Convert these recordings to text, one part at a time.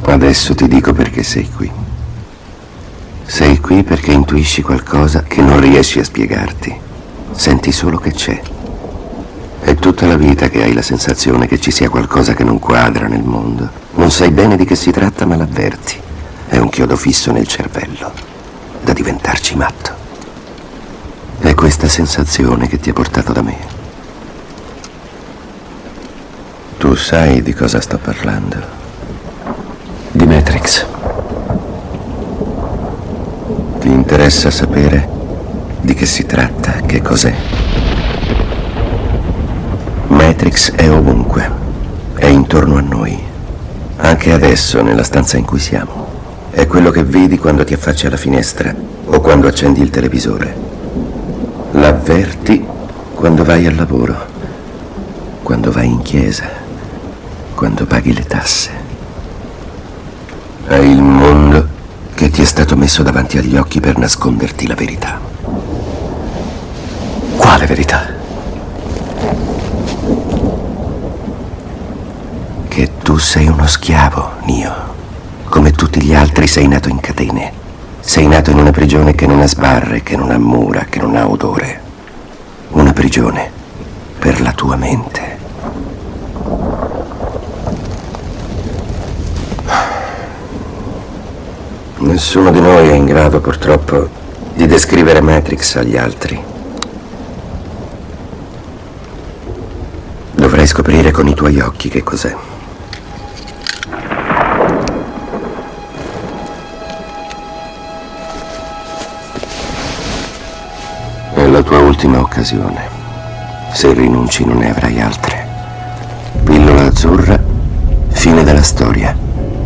Adesso ti dico perché sei qui. Sei qui perché intuisci qualcosa che non riesci a spiegarti. Senti solo che c'è. È tutta la vita che hai la sensazione che ci sia qualcosa che non quadra nel mondo. Non sai bene di che si tratta, ma l'avverti. È un chiodo fisso nel cervello, da diventarci matto. È questa sensazione che ti ha portato da me. Tu sai di cosa sto parlando. Di Matrix. Ti interessa sapere di che si tratta, che cos'è? Matrix è ovunque, è intorno a noi, anche adesso nella stanza in cui siamo. È quello che vedi quando ti affacci alla finestra o quando accendi il televisore. L'avverti quando vai al lavoro, quando vai in chiesa, quando paghi le tasse. È il mondo che ti è stato messo davanti agli occhi per nasconderti la verità. Quale verità? Che tu sei uno schiavo, Neo. Come tutti gli altri sei nato in catene. Sei nato in una prigione che non ha sbarre, che non ha mura, che non ha odore. Una prigione per la tua mente. Nessuno di noi è in grado, purtroppo, di descrivere Matrix agli altri. Dovrai scoprire con i tuoi occhi che cos'è. È la tua ultima occasione. Se rinunci non ne avrai altre. Pillola azzurra, fine della storia.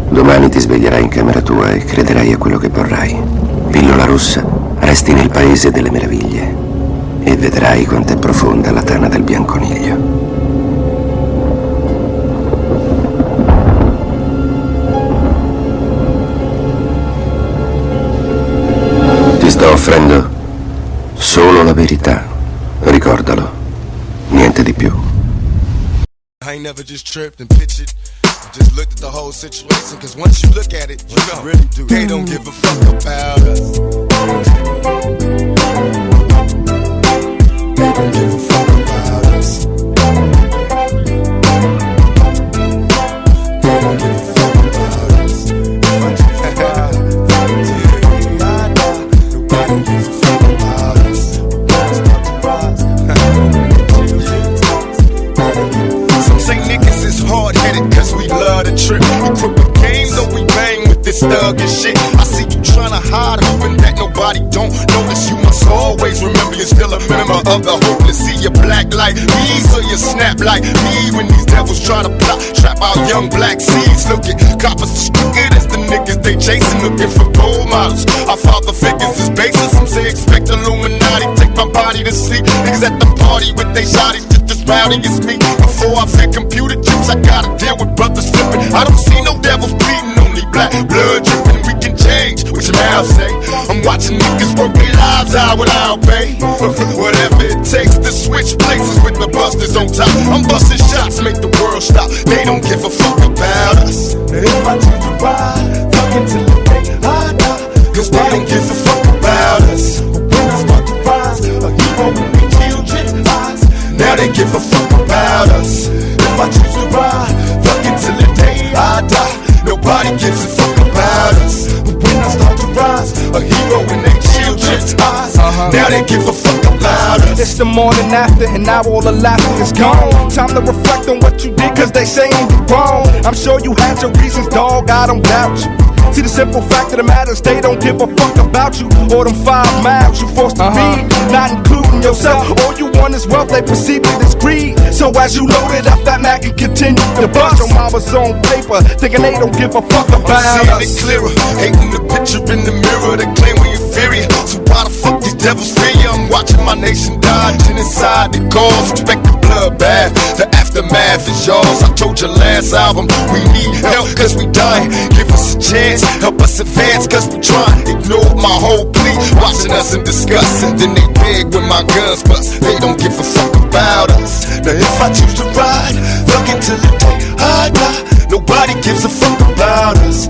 Domani ti sveglierai in camera tua e crederai a quello che vorrai. Pillola rossa, resti nel paese delle meraviglie e vedrai quanto è profonda la tana del bianconiglio. Ti sto offrendo solo la verità, ricordalo, niente di più. I ain't never just tripped and pictured. Just looked at the whole situation, cause once you look at it, you know, really do. They don't give a fuck about us. They don't give a fuck about us. They don't give a fuck about us. If I just ride, nobody don't give a fuck about us. Some say niggas is hard-headed cause we love to trip. Equip a game though we bang with this thug and shit. I see you tryna hide, hoping that nobody don't notice. You must always remember you're still a member of the hopeless. See you black like me, so you snap like me. When these devils try to plot, trap out young black seeds. Look at coppers as crooked as the niggas they chasing, looking for role models. Our father figures is basis. Some say expect Illuminati, take my body to sleep. Niggas at the party with they shotties, just as rowdy as me. Before I fit computer chips, I gotta deal with brothers flipping. I don't see no devils bleeding, only black blood dripping. We can change, what your mouth say. I'm watching niggas work their lives out without pay. Whatever it takes to switch places with the busters on top. I'm busting shots, make the world stop. They don't give a fuck about us. If I choose to ride, fuck until the day I die. Cause they don't give a fuck about us. But when I start to rise, a hero in their children's eyes. Now they give a fuck about us. If I choose to ride, fuck until the day I die. Nobody gives a fuck about us. But when I start to rise, a hero in their children's eyes. Now they give a fuck about us. It's the morning after and now all the laughter is gone. Time to reflect on what you did cause they saying you wrong. I'm sure you had your reasons, dog, I don't doubt you. See the simple fact of the matter is they don't give a fuck about you. Or them 5 miles you forced to read, not including yourself. All you want is wealth, they perceive it as greed. So as you load it up, that Mac and continue to bust. Your mama's on paper, thinking they don't give a fuck about I'm seeing us. it clearer, hating the picture in the mirror. They claim we inferior, so why the fuck these devils fear you? I'm watching my nation die, genocide the cause. Expect the bloodbath, the aftermath is yours. I told you last album, we need help cause we dying. Give us a chance, help us advance cause we trying. Ignore my whole plea, watching us in disgust. And then they beg when my guns bust. They don't give a fuck about us. Now if I choose to ride, fuck until the day I die. Nobody gives a fuck about us.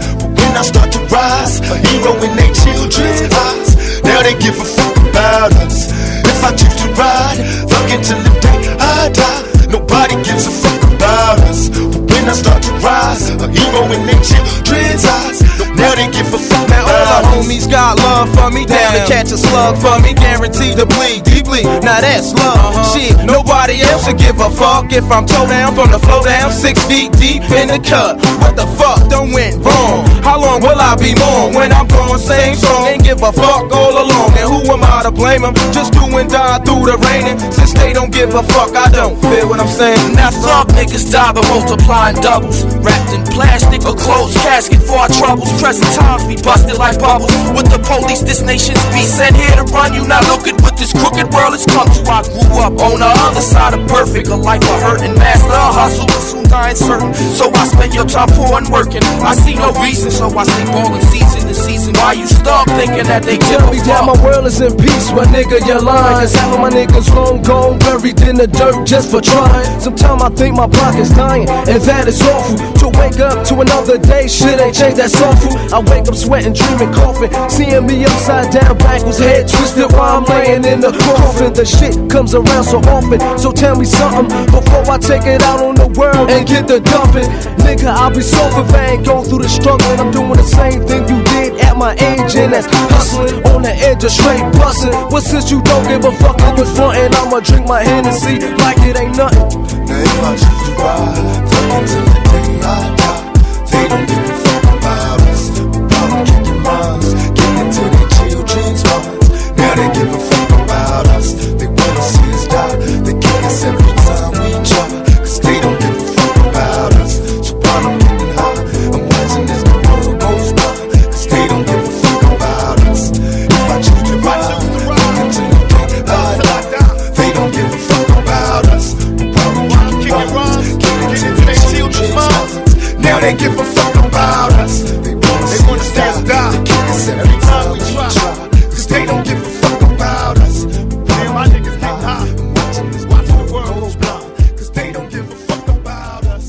throwing their children's eyes. Now they give a fuck. Now all our homies got love for me, down to catch a slug for me, guaranteed to bleed deeply. Now that's love. Shit, nobody else should give a fuck if I'm toe down from the flow down, 6 feet deep in the cut. What the fuck done went wrong? How long will I be mourn when I'm gone? Same song, ain't give a fuck all along. And who am I to blame them? Just do and die through the raining. Since they don't give a fuck, I don't feel what I'm saying. Now thug niggas die but multiplying doubles, wrapped in plastic or closed casket for our troubles. Present times be busted like bubbles. With the police, this nation's be sent here to run you. Now look at what this crooked world has come to. I grew up on the other side of perfect, a life of hurt and master a hustle, but soon dying certain. So I spend your time poor and working. I see no reason, so I stay ballin' season to season. Why you stuck thinking that they tell me that my world is in peace? Well, nigga, you're lying. Cause half of my niggas long gone, buried in the dirt just for trying. Sometimes I think my pocket's dying, and that is awful. To wake up to another day, shit ain't changed, that's awful. I wake up sweating, dreaming, coughing, seeing me upside down, backwards, head twisted while I'm laying in the coffin. The shit comes around so often, so tell me something before I take it out on the world and get the dumping. Nigga, I'll be sober if I ain't go through the struggle, and I'm doing the same thing you did at my age, and that's hustling on the edge of straight busting. Well, since you don't give a fuck in the front, and I'ma drink my Hennessy like it ain't nothing. Now if I choose to ride, fucking till the day I die, they don't give a fuck about us. Problem kicking minds, getting to their children's minds. Now they give a fuck about us. They wanna see us die. They kick us every time we try, cause they don't give a fuck about us. So while I'm getting high, I'm watching as the world goes by, cause they don't give a fuck about us. If I choose to ride, fucking till the day I die, they don't give a fuck about us. Now they give a fuck about us. They wanna see us die. They kick us every time we try, cause they don't give a fuck about us. Damn, my niggas get high. I'm watching this, watching the world goes blind, cause they don't give a fuck about us.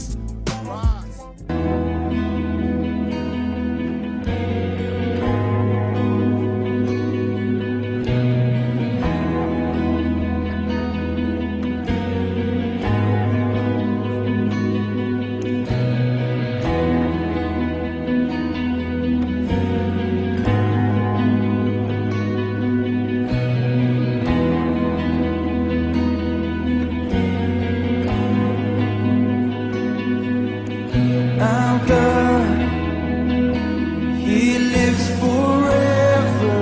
He lives forever.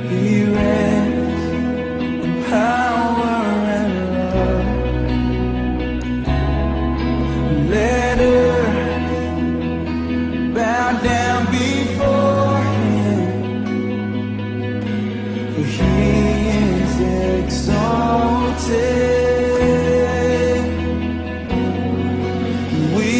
He reigns in power and love. Let earth bow down before him, for he is exalted. We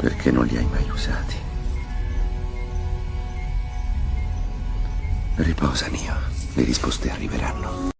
Perché non li hai mai usati. Riposa, Neo. Le risposte arriveranno.